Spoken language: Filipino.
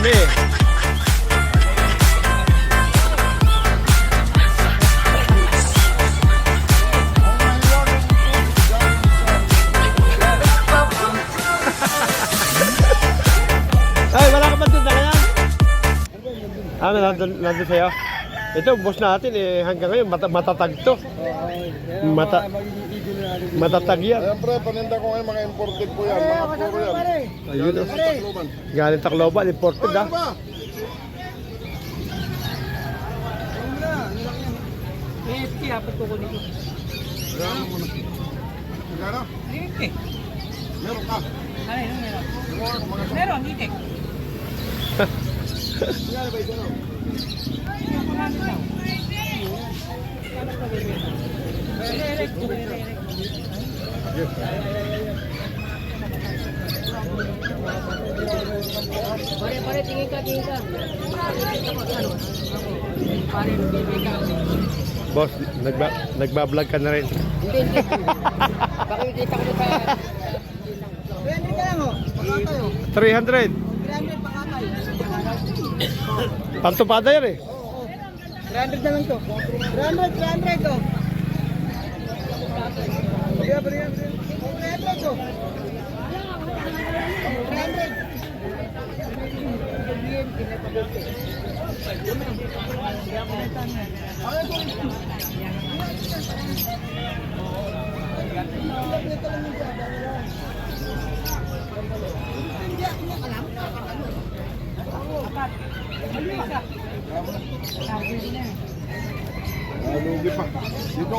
dami. Ay, wala ka ba doon na kaya? Nandun sa'yo? Ito, boss natin eh, hanggang ngayon matatag to. Matatag yan. Siyempre, paninda ko ngayon mga imported po yan, mga puro yan. Ayun o. Tacloban. Galing Tacloban, imported ha. Apat ko kunin ko. Ayan mo na. Magkano? Meron ka. Meron, hindi. Magkano ba ito? Pare, tingin ka. Pare, bibig ka. Boss, nagbablog ka na rin. Hindi. Baka ikita ko pa. 20 ka lang, oh. Pakatay, oh. 300. 300 pakatay. Pantupada yan eh. 300 na lang to. 300 oh. Iya, beriyan. 300 to. 300. Lugi pa. Dito